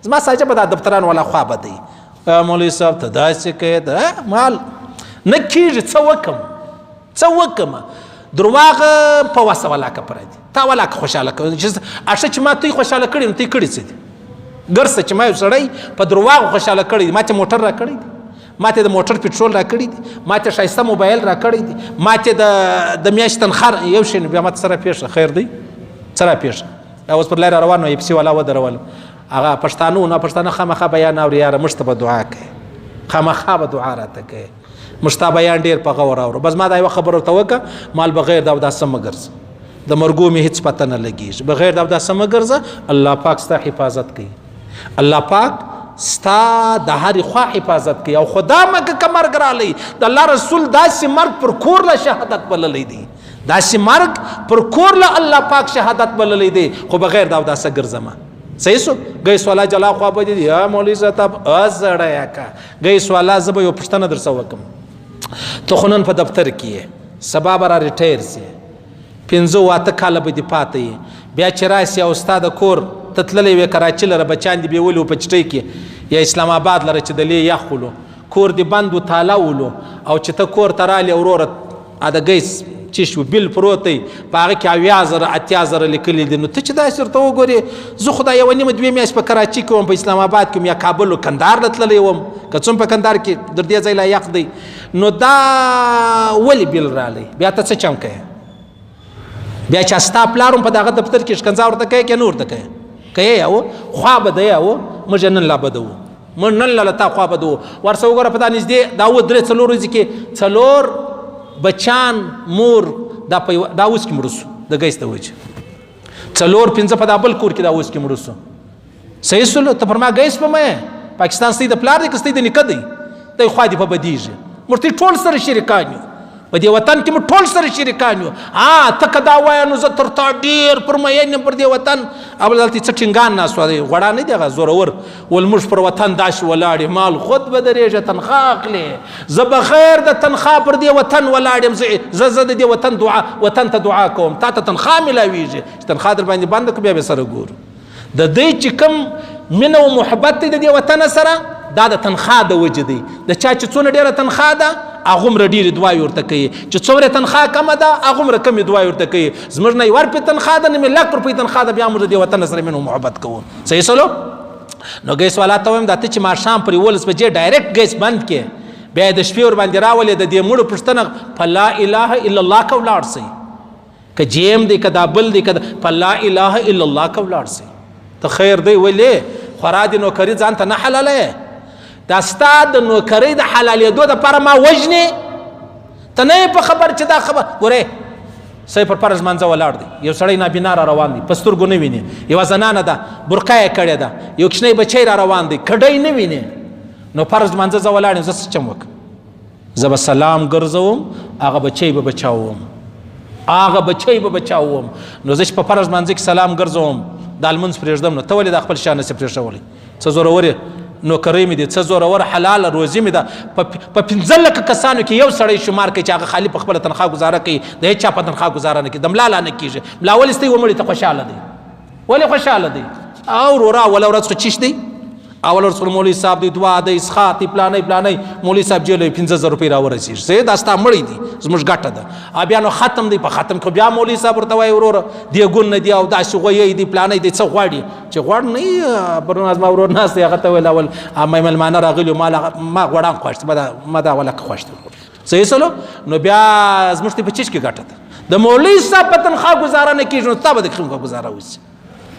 زما ساجه به دا دفتران والا خوا به دی مولوي صاحب ته داسې کوې مال نه کېږي څه وکړم درواغ په وسه ولاکه پردي تا ولاکه خوشحاله کوي اشه چې ما ته خوشحاله کړي نو ته کړي څه دي ګرسه چې ما یو سړی په درواغ خوشحاله کړی ما ته موټر را کړی دی ما ته د موټر پټرول را کړی دی ما ته ښایسته موبایل را کړی دی ما ته د میاشتې تنخواه یو شی بیا ما ته څه راپېښه خیر دی څه راپېښه اوس پر لاره روان وم پیسې والا ودرولم هغه پښتانه نو پښتانه خامخا بیان اوري یاره موږ ته به دعا کوي خامخا به دعا راته کوي موږ ته بیان ډېر په غور اورو بس ما دا یوه خبره ورته وکړه مال بغیر د اوداسه مه ګرځه د مرګو مې هېڅ پته نه لګېږي بغیر د اوداسه مه ګرځه الله پاک ستا حفاظت کوي الله پاک ستا د هرې خوا حفاظت کوي او خدا مکه که مرګ رالی د الله رسول داسې مرګ پر کور له شهادت بللی دی داسې مرګ پر کور له الله پاک شهادت بللی دی خو بغیر د اوداسه ګرځمه صحیح سو گئی سوالا جلا خوا به دي یا مولوي صاحب ازړیا کا گئی سوالا زه به یو پوښتنه در څه وکم ته خو نن په دفتر کې سبا به را ریټایر سي 15 کاله به دې پاتې بیا چې راسي او ستا د کور ته تللی وې کراچي لره بچیان دې بیولي وو په چټۍ کې یا اسلام آباد لره چې دلې یخ ولو کور دې بند و تاله ولو او چې ته کور ته رالې وروره د ګیس چې شو بل پروت دی په هغه کې 80000 8000 لیکلي دي نو ته چې داسې ورته وګورې زه خو دا یوه نیمه 2 میاشتې په کراچي کې وم په اسلام آباد کې وم یا کابل و کندهار له تللی وم که څوم په کندهار کې در دې ځای لا یخ دی نو دا ولې بل رالی بیا ته څه چم کوې بیا چې ستا پلار هم په دغه دفتر کې شکنځا ورته کوې که نه ورته کوې کوې یا و خوا به دی یا و موږ نن لا بده وو موږ نن لا تا خوا بده وو ورسه وګوره په دا نږدې دا 3 ورځې کې 4 بچان مور دا اوس کې مړه سو د ګیس د وجې 4-5 په دا بل کور کې دا اوس کې مړه سو صحیح سلو ته پر ما ګیس په مې پاکستان ستې د پلار دی که ستې د نیکه دی دی خوا دې په بدیږي موږ ټول سره شریکان یو په دې وطن کې موږ ټول سره شریکان یو ته که دا وایه نو زه تر تا ډېر پر مین یم پر دې وطن اول دلته څه ټینګان ناست دی غوړا نه دی هغه زورور ول موږ پر وطن داسې ولاړ یې مال خود به درېږه تنخوا اخلې زه بغیر د تنخوا پر دې وطن ولاړ یم زه د دې وطن ته دعا کوم تا ته تنخوا میلاویږي چې تنخوا در باندې بنده کړو بیا به سره ګورو د دې چې کوم مینه او محبت دی د دې وطن سره دا د تنخوا د وجې دی د چا چې څونه ډېره تنخوا ده هغومره ډېرې دعاوې ورته کوي چې څومره تنخوا کمه ده هغومره کمې دعاوې ورته کوي زموږ نه 1 روپۍ تنخوا ده نه مې 1,00,000 روپۍ تنخوا ده بیا موږ د دې وطن سره مینه او محبت کوو صحیح سلو نو ګیس والا ته وایم دا ته چې ماښام پر 11 بجې ډایرکټ ګیس بند کې بیا د شپې ور باندې راولې د دې مړو پوښتنه په لا اله الا الله که ولاړ سئ که جیم دی که دا بل دی که په لا اله الا الله که ولاړ سئ ته خیر دی ولې خورا دې نوکري ځان ته نه حلالوې دا ستا د نوکرۍ د حلالېدو دپاره ما وژنې ته نه یې په خبر چې دا خبر ګورې سړی پر فرض منځه ولاړ دی یو سړی نابینا را روان دی په سترګو نه ویني یوه زنانه ده برقه یې کړې ده یو کوچنی بچی را روان دی کډی نه ویني نو فرض منځه زه ولاړ یم زه څه چم وکړم زه به سلام ګرځوم هغه بچی به بچاوم نو زه چې په فرض منځه کې سلام ګرځوم دا لمونځ پرېږدم نو ته ولې دا خپل شان نسې پرېښولی څه زورورې نوکرۍ مې دي څه زورور حلاله روزي مې ده په 15 کسانو کې یو سړی شمار کوي چې هغه خالي په خپله تنخوا ګزاره کوي د هېچ چا په تنخوا ګزاره نه کوي د ملا لا نه کېږي ملا ولې ستۍ ومړي ته خوشحاله دی ولې خوشحاله دی او ورورا اوله ورځ خو چیش دی اول ورځ خو مولوي صاحب دی دعا دی اسخات دی پلانی مولوي صاحب جیل 15000 روپۍ راورسېږي صحیح دا ستا مړی دی زموږ ګټه ده بیا نو ختم دی په ختم کې بیا مولوي صاحب ورته وایي وروره دیګون نه دی او داسې غویی دی پلانی دی څه غواړي چې غواړ نه برناز ما ورور ناست دی هغه ته ویل اول مېلمانه راغلي ما غوړان خوښ ما دا ولکه خوښ دی صحیح سلو نو بیا زموږ ته په چیش کې ګټه ده د مولوي صاحب په تنخوا ګزاره نه کېږي نو تا به د څنګه ګزاره وشي